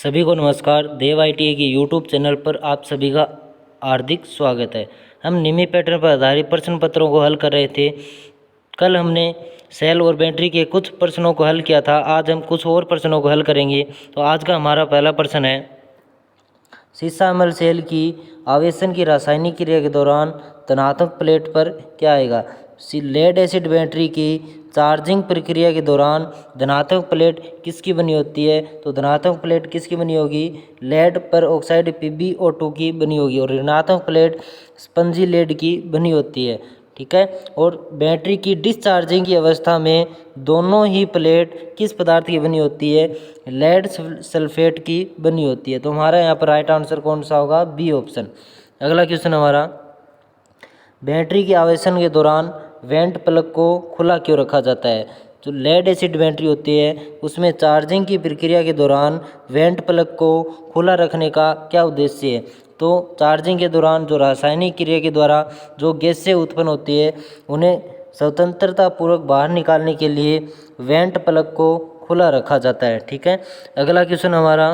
सभी को नमस्कार। देव ITA की यूट्यूब चैनल पर आप सभी का हार्दिक स्वागत है। हम निमी पैटर्न पर आधारित प्रश्न पत्रों को हल कर रहे थे। कल हमने सेल और बैटरी के कुछ प्रश्नों को हल किया था। आज हम कुछ और प्रश्नों को हल करेंगे। तो आज का हमारा पहला प्रश्न है, सीसा अम्ल सेल की आवेशन की रासायनिक क्रिया के दौरान धनात्मक प्लेट पर क्या आएगा। लेड एसिड बैटरी की चार्जिंग प्रक्रिया के दौरान धनात्मक प्लेट किसकी बनी होती है। तो धनात्मक प्लेट किसकी बनी होगी, लेड पर ऑक्साइड PbO2 की बनी होगी और ऋणात्मक प्लेट स्पंजी लेड की बनी होती है। ठीक है। और बैटरी की डिस्चार्जिंग की अवस्था में दोनों ही प्लेट किस पदार्थ की बनी होती है, लेड सल्फेट की बनी होती है। तो हमारा यहाँ पर राइट आंसर कौन सा होगा, बी ऑप्शन। अगला क्वेश्चन हमारा, बैटरी के आवेशन के दौरान वेंट प्लग को खुला क्यों रखा जाता है। जो लेड एसिड बैटरी होती है उसमें चार्जिंग की प्रक्रिया के दौरान वेंट प्लग को खुला रखने का क्या उद्देश्य है। तो चार्जिंग के दौरान जो रासायनिक क्रिया के द्वारा जो गैसें उत्पन्न होती है उन्हें स्वतंत्रता पूर्वक बाहर निकालने के लिए वेंट प्लग को खुला रखा जाता है। ठीक है। अगला क्वेश्चन हमारा,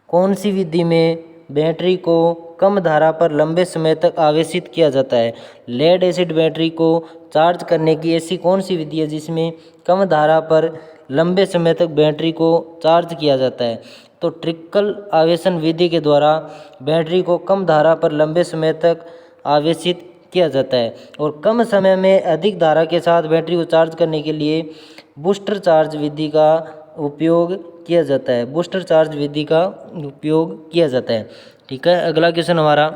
कौन सी विधि में बैटरी को कम धारा पर लंबे समय तक आवेशित किया जाता है। लेड एसिड बैटरी को चार्ज करने की ऐसी कौन सी विधि है जिसमें कम धारा पर लंबे समय तक बैटरी को चार्ज किया जाता है। तो ट्रिकल आवेशन विधि के द्वारा बैटरी को कम धारा पर लंबे समय तक आवेशित किया जाता है और कम समय में अधिक धारा के साथ बैटरी को चार्ज करने के लिए बूस्टर चार्ज विधि का उपयोग किया जाता है। बूस्टर चार्ज विधि का उपयोग किया जाता है। ठीक है। अगला क्वेश्चन हमारा,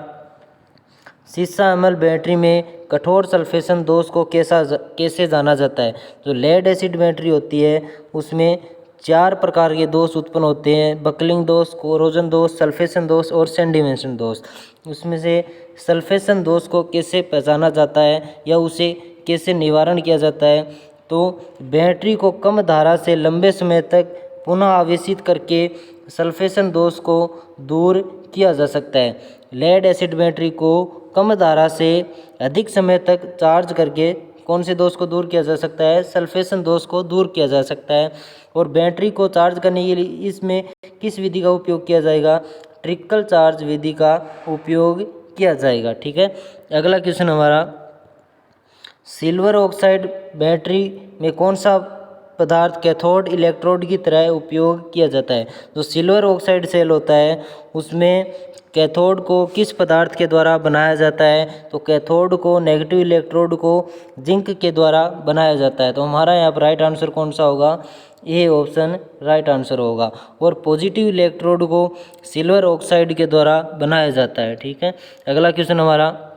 सीसा अम्ल बैटरी में कठोर सल्फेशन दोष को कैसे जाना जाता है। जो लेड एसिड बैटरी होती है उसमें 4 प्रकार के दोष उत्पन्न होते हैं, बकलिंग दोष, कोरोजन दोष, सल्फेशन दोष और सेडिमेशन दोष। उसमें से सल्फेशन दोष को कैसे पहचाना जाता है या उसे कैसे निवारण किया जाता है। तो बैटरी को कम धारा से लंबे समय तक पुनः आवेशित करके सल्फेशन दोष को दूर किया जा सकता है। लेड एसिड बैटरी को कम धारा से अधिक समय तक चार्ज करके कौन से दोष को दूर किया जा सकता है, सल्फेशन दोष को दूर किया जा सकता है। और बैटरी को चार्ज करने के लिए इसमें किस विधि का उपयोग किया जाएगा, ट्रिकल चार्ज विधि का उपयोग किया जाएगा। ठीक है। अगला क्वेश्चन हमारा, सिल्वर ऑक्साइड बैटरी में कौन सा पदार्थ कैथोड इलेक्ट्रोड की तरह उपयोग किया जाता है। जो सिल्वर ऑक्साइड सेल होता है उसमें कैथोड को किस पदार्थ के द्वारा बनाया जाता है। तो कैथोड को, नेगेटिव इलेक्ट्रोड को जिंक के द्वारा बनाया जाता है। तो हमारा यहाँ पर राइट आंसर कौन सा होगा, ए ऑप्शन राइट आंसर होगा। और पॉजिटिव इलेक्ट्रोड को सिल्वर ऑक्साइड के द्वारा बनाया जाता है। ठीक है। अगला क्वेश्चन हमारा,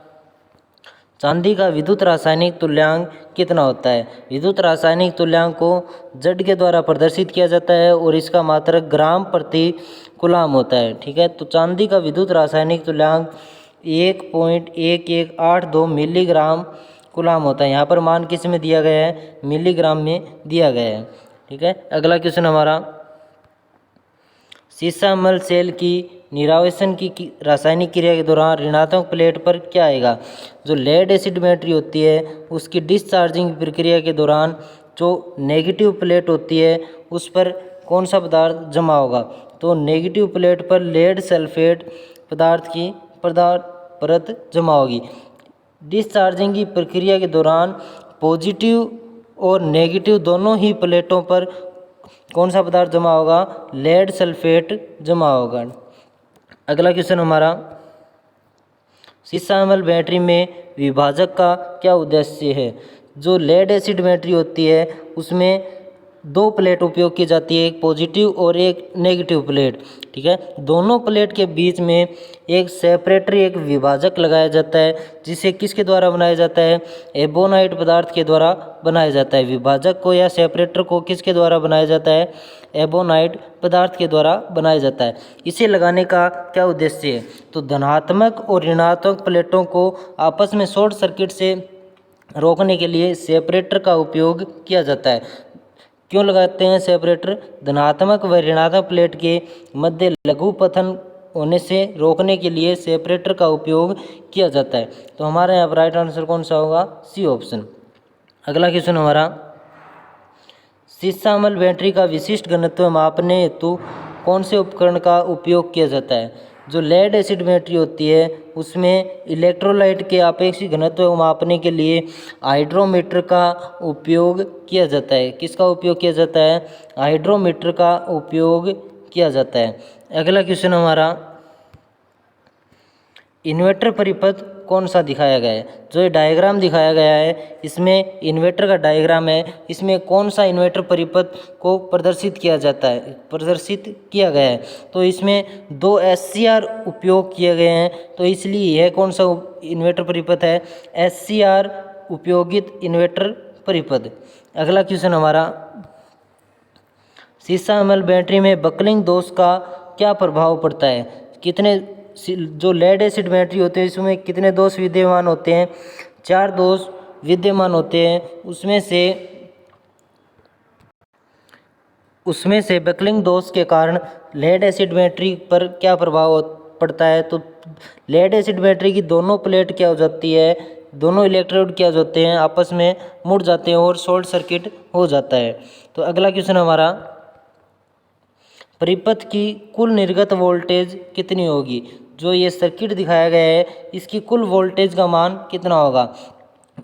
चांदी का विद्युत रासायनिक तुल्यांक कितना होता है। विद्युत रासायनिक तुल्यांक को जड़ के द्वारा प्रदर्शित किया जाता है और इसका मात्रक ग्राम प्रति कूलाम होता है। ठीक है। तो चांदी का विद्युत रासायनिक तुल्यांक 1.1182 मिलीग्राम कूलाम होता है। यहाँ पर मान किस में दिया गया है, मिलीग्राम में दिया गया है। ठीक है। अगला क्वेश्चन हमारा, सीसा अम्ल सेल की निरावेशन की रासायनिक क्रिया के दौरान ऋणात्मक प्लेट पर क्या आएगा। जो लेड एसिड बैटरी होती है उसकी डिस्चार्जिंग प्रक्रिया के दौरान जो नेगेटिव प्लेट होती है उस पर कौन सा पदार्थ जमा होगा। तो नेगेटिव प्लेट पर लेड सल्फेट पदार्थ की परत जमा होगी। डिस्चार्जिंग की प्रक्रिया के दौरान पॉजिटिव और नेगेटिव दोनों ही प्लेटों पर कौन सा पदार्थ जमा होगा, लेड सल्फेट जमा होगा। अगला क्वेश्चन हमारा, सीसा अम्ल बैटरी में विभाजक का क्या उद्देश्य है। जो लेड एसिड बैटरी होती है उसमें 2 प्लेट उपयोग की जाती है, एक पॉजिटिव और एक नेगेटिव प्लेट। ठीक है। दोनों प्लेट के बीच में एक सेपरेटर, एक विभाजक लगाया जाता है जिसे किसके द्वारा बनाया जाता है, एबोनाइट पदार्थ के द्वारा बनाया जाता है। विभाजक को या सेपरेटर को किसके द्वारा बनाया जाता है, एबोनाइट पदार्थ के द्वारा बनाया जाता है। इसे लगाने का क्या उद्देश्य है। तो धनात्मक और ऋणात्मक प्लेटों को आपस में शॉर्ट सर्किट से रोकने के लिए सेपरेटर का उपयोग किया जाता है। क्यों लगाते हैं सेपरेटर, धनात्मक व ऋणात्मक प्लेट के मध्य लघुपथन होने से रोकने के लिए सेपरेटर का उपयोग किया जाता है। तो हमारे यहाँ पर राइट आंसर कौन सा होगा, सी ऑप्शन। अगला क्वेश्चन हमारा, सीसा अम्ल बैटरी का विशिष्ट घनत्व मापने हेतु कौन से उपकरण का उपयोग किया जाता है? जो लेड एसिड बैटरी होती है उसमें इलेक्ट्रोलाइट के आपेक्षिक घनत्व को मापने के लिए हाइड्रोमीटर का उपयोग किया जाता है। किसका उपयोग किया जाता है? हाइड्रोमीटर का उपयोग किया जाता है। अगला क्वेश्चन हमारा, इन्वर्टर परिपथ कौन सा दिखाया गया है? जो ये डायग्राम दिखाया गया है इसमें इन्वर्टर का डायग्राम है, इसमें कौन सा इन्वर्टर परिपथ को प्रदर्शित किया जाता है, प्रदर्शित किया गया है? तो इसमें दो SCR उपयोग किए गए हैं, तो इसलिए यह कौन सा इन्वर्टर परिपथ है? SCR उपयोगित इन्वर्टर परिपथ। अगला क्वेश्चन हमारा, सीसा एमएल बैटरी में बकलिंग दोष का क्या प्रभाव पड़ता है? कितने, जो लेड एसिड बैटरी होते हैं इसमें कितने दोष विद्यमान होते हैं? 4 दोष विद्यमान होते हैं। उसमें से बकलिंग दोष के कारण लेड एसिड बैटरी पर क्या प्रभाव पड़ता है? तो लेड एसिड बैटरी की दोनों प्लेट क्या हो जाती है, दोनों इलेक्ट्रोड क्या होते हैं, आपस में मुड़ जाते हैं और शॉर्ट सर्किट हो जाता है। तो अगला क्वेश्चन हमारा, परिपथ की कुल निर्गत वोल्टेज कितनी होगी? जो ये सर्किट दिखाया गया है इसकी कुल वोल्टेज का मान कितना होगा?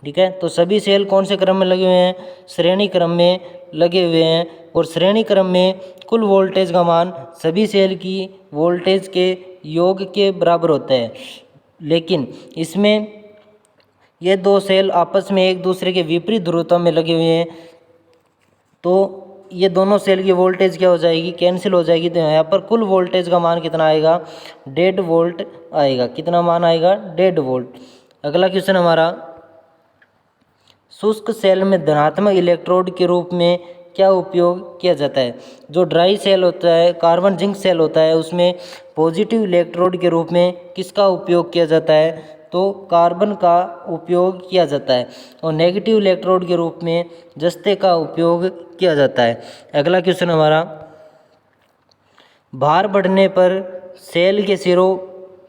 ठीक है, तो सभी सेल कौन से क्रम में लगे हुए हैं? श्रेणी क्रम में लगे हुए हैं, और श्रेणी क्रम में कुल वोल्टेज का मान सभी सेल की वोल्टेज के योग के बराबर होता है। लेकिन इसमें ये दो सेल आपस में एक दूसरे के विपरीत ध्रुवता में लगे हुए हैं, तो ये दोनों सेल की वोल्टेज क्या हो जाएगी? कैंसिल हो जाएगी। तो यहाँ पर कुल वोल्टेज का मान कितना आएगा? 1.5 वोल्ट आएगा। कितना मान आएगा? 1.5 वोल्ट। अगला क्वेश्चन हमारा, शुष्क सेल में धनात्मक इलेक्ट्रोड के रूप में क्या उपयोग किया जाता है? जो ड्राई सेल होता है, कार्बन जिंक सेल होता है, उसमें पॉजिटिव इलेक्ट्रोड के रूप में किसका उपयोग किया जाता है? तो कार्बन का उपयोग किया जाता है। और नेगेटिव इलेक्ट्रोड के रूप में जस्ते का उपयोग किया जाता है। अगला क्वेश्चन हमारा, भार बढ़ने पर सेल के सिरों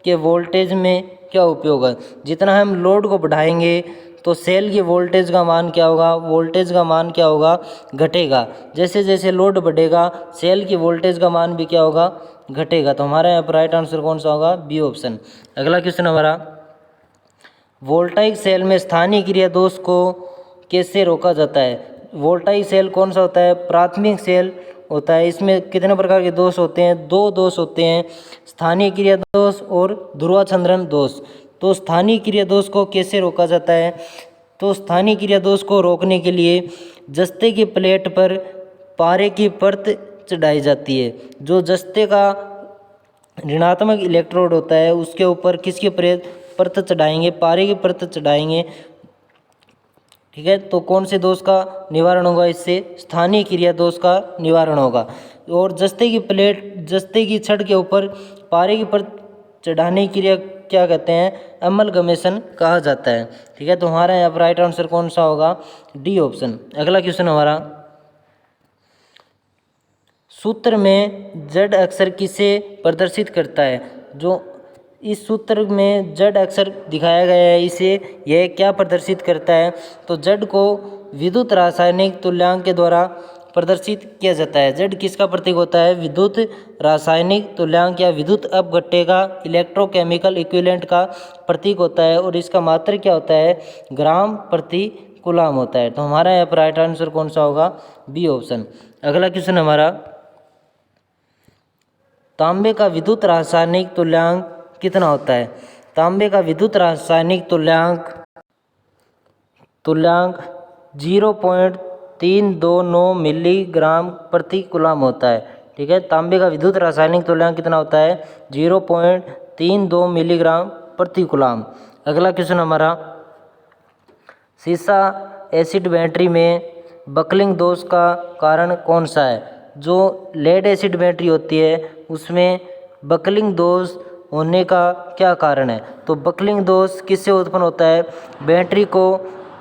के वोल्टेज में क्या उपयोग है? जितना हम लोड को बढ़ाएंगे तो सेल की वोल्टेज का मान क्या होगा? वोल्टेज का मान क्या होगा? घटेगा। जैसे जैसे लोड बढ़ेगा सेल की वोल्टेज का मान भी क्या होगा? घटेगा। तो हमारा यहाँ पर राइट आंसर कौन सा होगा? B option. अगला क्वेश्चन हमारा, वोल्टाइक सेल में स्थानीय क्रिया दोष को कैसे रोका जाता है? वोल्टाइक सेल कौन सा होता है? प्राथमिक सेल होता है। इसमें कितने प्रकार के दोष होते हैं? 2 दोष होते हैं, स्थानीय क्रिया दोष और ध्रुवाछंद्रण दोष। तो स्थानीय क्रिया दोष को कैसे रोका जाता है? तो स्थानीय क्रिया दोष को रोकने के लिए जस्ते की प्लेट पर पारे की परत चढ़ाई जाती है। जो जस्ते का ऋणात्मक इलेक्ट्रोड होता है उसके ऊपर किसकी परत चढ़ाएंगे? पारे की परत चढ़ाएंगे। ठीक है, तो कौन से दोष का निवारण होगा? इससे स्थानीय क्रिया दोष का निवारण होगा। और जस्ते की छड़ के ऊपर पारे की परत चढ़ाने की क्रिया क्या कहते हैं? अमलगमेशन कहा जाता है। ठीक है, तो हमारा यहाँ पर राइट आंसर कौन सा होगा? D option. अगला क्वेश्चन हमारा, सूत्र में जेड अक्षर किसे प्रदर्शित करता है? जो इस सूत्र में जेड अक्षर दिखाया गया है इसे यह क्या प्रदर्शित करता है? तो जेड को विद्युत रासायनिक तुल्यांक के द्वारा प्रदर्शित किया जाता है। जेड किसका प्रतीक होता है? विद्युत रासायनिक तुल्यांक या विद्युत अपघट्य का इलेक्ट्रोकेमिकल इक्विवेलेंट का प्रतीक होता है, और इसका मात्रक क्या होता है? ग्राम प्रति कूलाम होता है। तो हमारा यहाँ पर राइट आंसर कौन सा होगा? B option. अगला क्वेश्चन हमारा, तांबे का विद्युत रासायनिक तुल्यांक कितना होता है? तांबे का विद्युत रासायनिक तुल्यांक 0.329 मिलीग्राम प्रति कूलाम होता है। ठीक है, तांबे का विद्युत रासायनिक तुल्यांक कितना होता है? 0.32 मिलीग्राम प्रति कूलाम। अगला क्वेश्चन हमारा, सीसा एसिड बैटरी में बकलिंग दोष का कारण कौन सा है? जो लेड एसिड बैटरी होती है उसमें बकलिंग दोष होने का क्या कारण है? तो बकलिंग दोष किससे उत्पन्न होता है? बैटरी को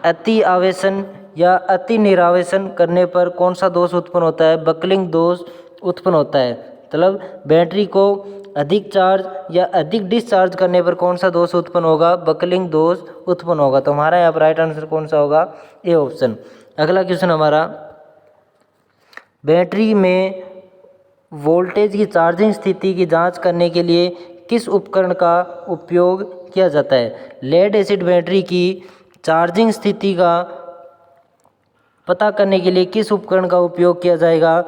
अति आवेशन या अति निरावेशन करने पर कौन सा दोष उत्पन्न होता है? बकलिंग दोष उत्पन्न होता है। मतलब बैटरी को अधिक चार्ज या अधिक डिस्चार्ज करने पर कौन सा दोष उत्पन्न होगा? बकलिंग दोष उत्पन्न होगा। तो हमारा यहाँ पर राइट आंसर कौन सा होगा? A option. अगला क्वेश्चन हमारा, बैटरी में वोल्टेज की चार्जिंग स्थिति की जांच करने के लिए किस उपकरण का उपयोग किया जाता है? लेड एसिड बैटरी की चार्जिंग स्थिति का पता करने के लिए किस उपकरण का उपयोग किया जाएगा?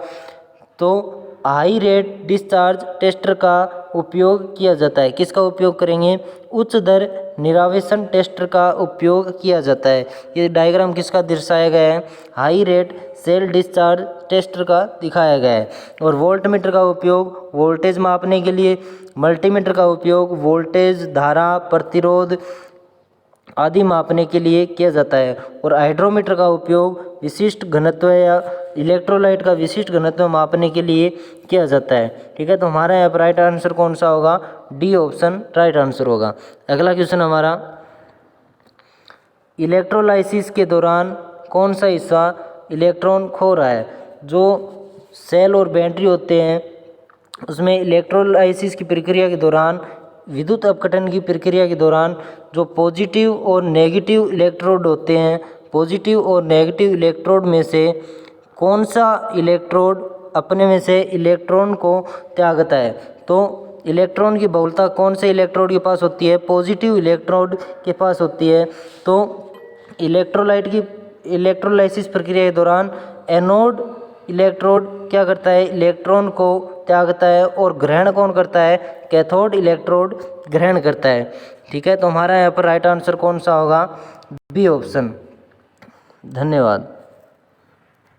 तो हाई रेट डिस्चार्ज टेस्टर का उपयोग किया जाता है। किसका उपयोग करेंगे? उच्च दर निरावेशन टेस्टर का उपयोग किया जाता है। ये डायग्राम किसका दर्शाया गया है? High rate cell discharge tester का दिखाया गया है। और वोल्टमीटर का उपयोग वोल्टेज मापने के लिए, मल्टीमीटर का उपयोग वोल्टेज, धारा, प्रतिरोध आदि मापने के लिए किया जाता है। और हाइड्रोमीटर का उपयोग विशिष्ट घनत्व या इलेक्ट्रोलाइट का विशिष्ट घनत्व मापने के लिए किया जाता है। ठीक है, तो हमारा यहाँ पर राइट आंसर कौन सा होगा? डी ऑप्शन राइट आंसर होगा। अगला क्वेश्चन हमारा, इलेक्ट्रोलाइसिस के दौरान कौन सा हिस्सा इलेक्ट्रॉन खो रहा है? जो सेल और बैटरी होते हैं उसमें इलेक्ट्रोलाइसिस की प्रक्रिया के दौरान, विद्युत अपघटन की प्रक्रिया के दौरान जो पॉजिटिव और नेगेटिव इलेक्ट्रोड होते हैं, पॉजिटिव और नेगेटिव इलेक्ट्रोड में से कौन सा इलेक्ट्रोड अपने में से इलेक्ट्रॉन को त्यागता है? तो इलेक्ट्रॉन की बहुलता कौन से इलेक्ट्रोड के पास होती है? पॉजिटिव इलेक्ट्रोड के पास होती है। तो इलेक्ट्रोलाइट की इलेक्ट्रोलाइसिस प्रक्रिया के दौरान एनोड इलेक्ट्रोड क्या करता है? इलेक्ट्रॉन को त्यागता है। और ग्रहण कौन करता है? कैथोड इलेक्ट्रोड ग्रहण करता है। ठीक है, तो हमारा यहाँ पर राइट आंसर कौन सा होगा? B option. धन्यवाद।